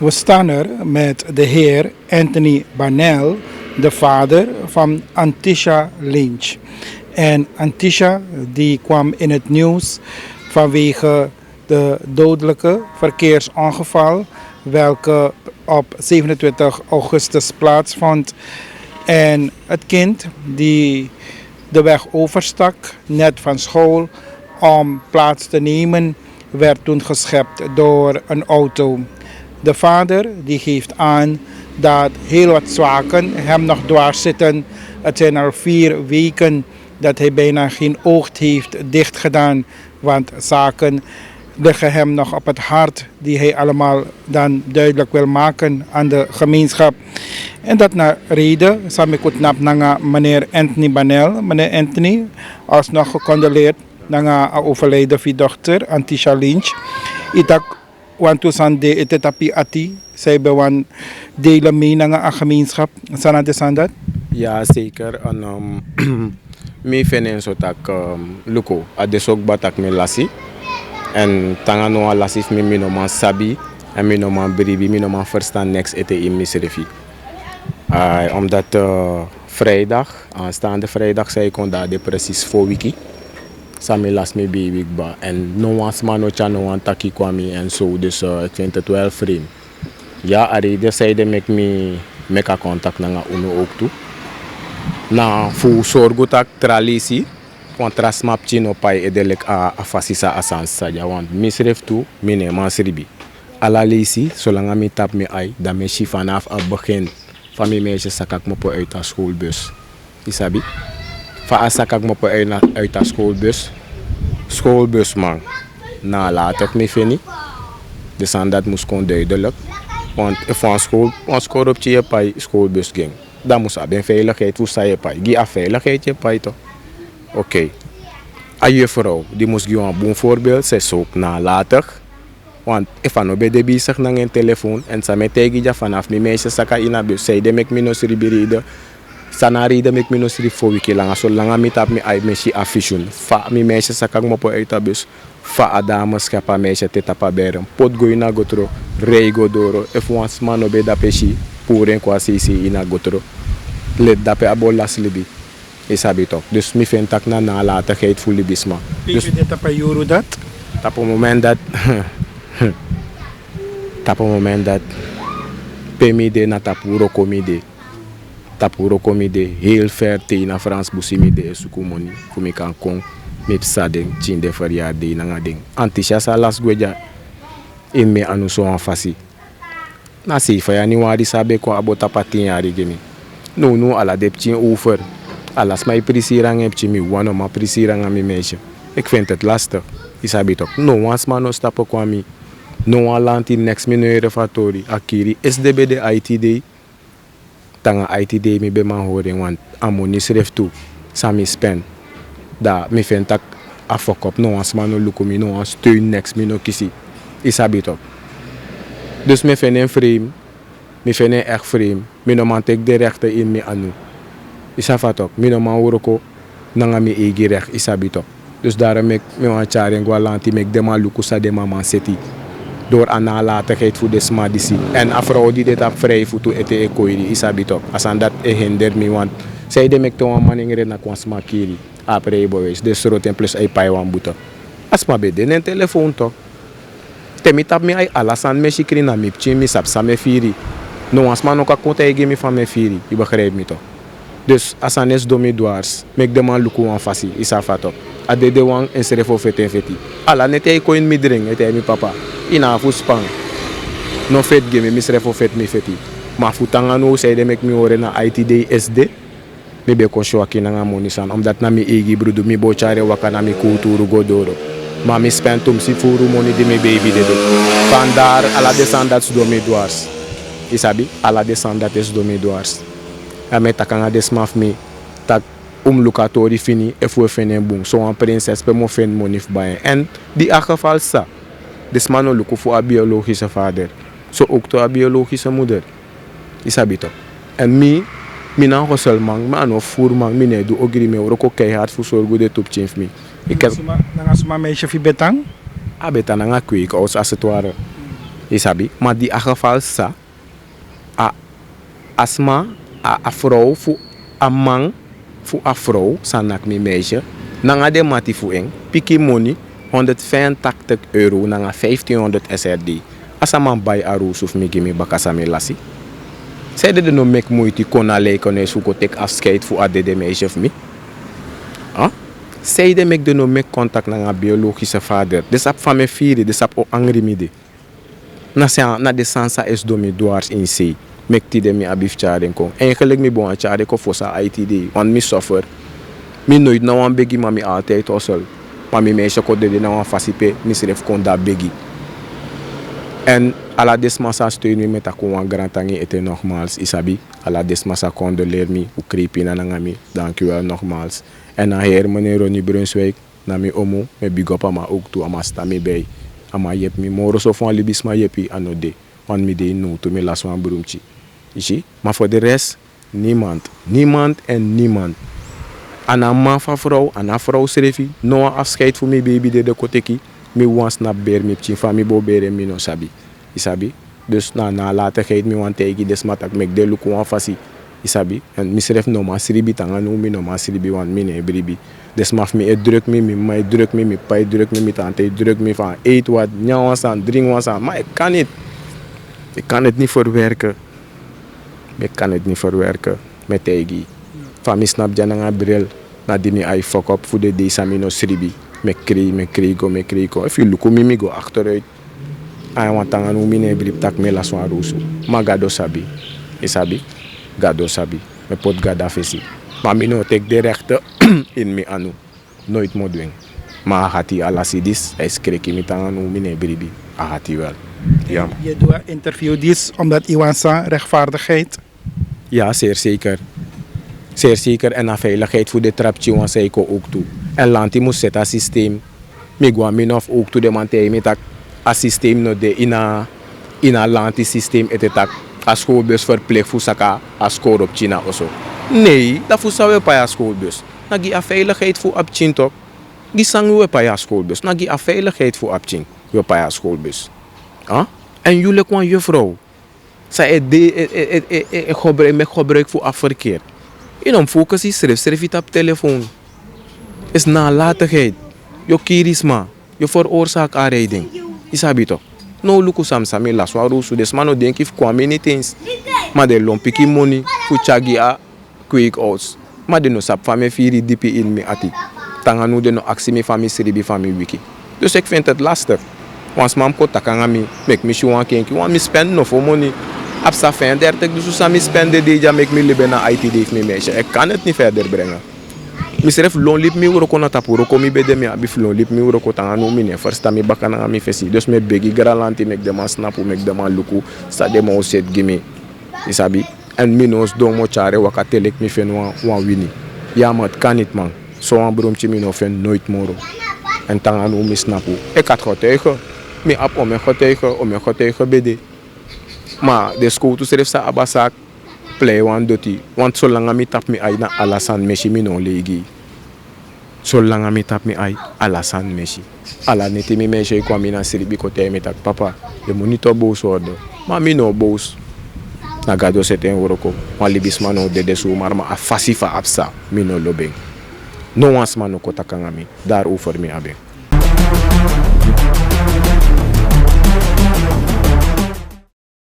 We staan er met de heer Anthony Banel, de vader van Antisha Lynch. En Antisha die kwam in het nieuws vanwege de dodelijke verkeersongeval welke op 27 augustus plaatsvond. En het kind die de weg overstak, net van school, om plaats te nemen, werd toen geschept door een auto. De vader die geeft aan dat heel wat zaken hem nog dwars zitten. Het zijn al 4 weken dat hij bijna geen oog heeft dichtgedaan, want zaken liggen hem nog op het hart die hij allemaal dan duidelijk wil maken aan de gemeenschap. En dat naar reden, sam ik goed nap naar meneer Anthony Banel. Meneer Anthony, alsnog gecondoleerd naar overleden van dochter Antisha Lynch. Itak want toen zijn de etetapi ati, zij bewan delen mee naar een gemeenschap. Zijn dat? Ja, zeker. En me vinden zo dat luko, ades ook batak me lassi. En tanga no lasif me no man sabi, en me no man bribi, me no man verstaan niks ete in misrefi. Omdat vrijdag, aanstaande vrijdag, zei ik dat de precies voor wiki. Sami las me baby ba en no was man no chano wan taki kwami en zo dus ik vind het wel vreemd. Ja, ari de zeiden make a contact na uno ook toe. Na fu sorgo tak tralisi want trasmap chino pai edelek a fasisa asansa ja want misref toe mine mansribi. Ala lisi zolang mi tap me ai dan me shi vanaf het begin van mijn meisje sakak me po uit de schoolbus. Isabi? Van asakak me po uit de schoolbus man. Na later me vind dus aan dat moest gewoon duidelijk. Want van school op je pai schoolbus ging. Dan moest er een veiligheid voor je pai. Gie a veiligheid je pai toch? Oké. A juffrouw die moest gewoon een voorbeeld. Ze zoekt na later. Want if I no be de bezig naar een telefoon en ze met tegen je vanaf mijn meisje saka in de bus. Zij de mek minus ribiride. Sanari de mek minus rib voor wiki lang. Zo lang met dat me uit meisje affichen. Fa mijn meisje saka mo po uit de bus. Fa a dame schapa meisje te tapa beren. Pot go in a gotro. Rei go doro. If once man no be da peshi. Puren kwa sisi in a gotro. Let dape abo las libi. Is habito. Dus mi vind tak na nalatigheid voor libisma. Dus dit tapa juro dat? Op het moment dat pemide na tapuro komide heel ver te na Frans busimide sukumoni kumi kan kon met sadeng chinde verjaarde na ding Antisha sa las gweja in me anu so fasi na si fa ya ni wadi sabe ko abota patin ya rigemi no ala depchin over alas mai prisirang epchi mi wano ma prisirang mi meisje ik vind het lastig isabi toch no once man no stappen kwami no alanti next minute fatori akiri SDB de ITD tanga ITD mi be man horen want amoni sref tu sami spend da mi vind tak afokop no once man no lukumi no once steun next mi no kisi isabi toch dus mi vind een frame mi vind een echt frame mi no man tek de rechten in mi anu isafa toch mi no man woroko nanga mi egi recht isabi toch dus daarom ik me wan charen gwalanti mek dema lukusa dema man seti door aan nalatigheid voor de smadisi en afrouw die dit op vrij voor toe ete ekoiri isabi toch as aan dat hinder me want zij de mek to wan maning na kwa smakiri apre boys dus roten plus ai pai wan buta as ma be den telefoon toch temi tap me ai alasan me shikri na mipchi mi sap sa me firi no as man ook konta ege mi van me firi je begrijpt me toch dus as aan es domi dwars mek de man luku wan fasi isafa toch ade de wan en serefo fete feti ala net ay ko in midring ete mi papa ina fu spang no fet game mi serefo fet mi feti ma fu tanga no say de mek mi ore na ITD SD mi be ko show akina nga monisan omdat na mi egi brudu mi bo chare wakana mi kulturu godoro ma mi spentum si furu moni de mi baby de pandar ala descendants do mi dwars isabi ala descendants do mi dwars ame takanga desmaf mi tak lukatori fini e fu fene bung so een prinses pe mo fen monif baie en die geval sa des man no luku voor a biologische vader so ook to a biologische moeder isabi toch en mi na hosel man ma no fur man mi ne du ogri me oro ko kay hart fu sorgo de top chef mi ik heb nanga suma meisje fi betang abeta nanga kweek als het ware Isabi, maar die geval sa a asma a vrouw voor a man voor a vrouw sanak mi meisje nanga de mati fu eng piki money €185 nanga 1500 SRD asa man bay a roos of mi gimi bakasa mi lasi zij de no mek moeite kona lekone su ko tek afscheid voor a de meisje of mi zij de mek de no mek contact nanga biologische vader dus ap fame firi dus ap o angri mi de na de sansa es domi dwars in zee mek ti de mi abif charen kon eigenlijk mi bon charen ko fosa ITD want mi suffer mi nooit na wan begi maar mi altijd osol maar mi meisje ko de na wan fasipe mi seref kon da begi en ala desmasa steun mi met ako wan grand tangi ete nogmaals isabi ala desmasa condoleer mi u creepy na ngami dankjewel nogmaals en na heer meneer Ronnie Brunswijk na mi omo me big up ama ook toe ama sta mi bij ama yep mi moro so van libis ma yepi anode want mi de no to mi las wan broomchi ishi maar voor de rest niemand en niemand ana man van vrouw ana vrouw serefi no afscheid voor mi baby de koteki mi wan snap beer mi pchin van mi bo bere mi no sabi isabi dus na latigheid mi wan tegi des matak mek de luku wan fasi isabi en mi seref no ma sribi tanga no mi no ma sribi wan mi ne bribi des maf mi druk mi druk mi pai druk mi tante druk mi van eet wat nyawan san drink wan san maar ik kan het niet verwerken met tegi van mi snap jana bril na dimi ai fuck up voor de samino sribi me kri go if you look mi go achteruit ai want tanga no mi ne brib tak me la swan rusu ma gado sabi isabi gado sabi me pot gada fesi maar mi no tek de rechte in mi anu nooit mo doen maar hati ala sidis is kreki mi tanga no mi ne bribi hati wel ja Je doet een interview dit omdat Iwan sa rechtvaardigheid. Ja, zeer zeker en na veiligheid voor de trapje wan sei ko ook toe en lanti moet zetten systeem mi gwa min of ook toe de man te met a systeem no de ina lanti systeem etetak a schoolbus verplicht voor saka a score op China also nee dat voor zou we pa a schoolbus na gi a veiligheid voor op Chin toch gi sang we pa a schoolbus na gi a veiligheid voor op Chin we pa a schoolbus en jullie kwam juffrouw zij gebruik voor afverkeer in om focus is schrijf het op telefoon is nalatigheid je kirisma je veroorzaak aanrijding isabi toch no luku samsa mi la swaru su des mano denk if kwame ni things maar de lompiki money fu chagi a quick outs maar de no sap fame firi dipi in mi ati tanga nu de no aksi mi fami sribi fami wiki dus ik vind het lastig want mam ko takanga mi make me sure kenki want me spend no for money Absa 35, dus we spenden deze jaar make me lieben na ITD if me meisje. Ik kan het niet verder brengen. Misref lon lip mi wuro kona tapu roko mi bede mi abif lon lip mi wuro ko tanga no mi ne first time bakana nga mi fesi. Dus me begi garanti make dem snapu make dem luku sa dem o set gimme. Isabi en minos do mo chare wakatelek mi fen wan wini. Ja maar het kan niet man. Zo een broomtje mi no fen nooit moro. En tanga no mi snapu. Ik had getuigen. Mi ap om mijn getuigen bede. Maar de school to seref sa abasak play wan doti want zolang mi tap mi ay na alasan meshi mi no legi zolang mi tap mi ay alasan meshi ala neti mi meshi kwa mi na siribi ko te mi tak papa de monitor boss order ma mi no boss na gado seten woroko wan libisman no de desu marma a fasifa absa mi no lobeng no wans man no ko takanga mi daar over mi abe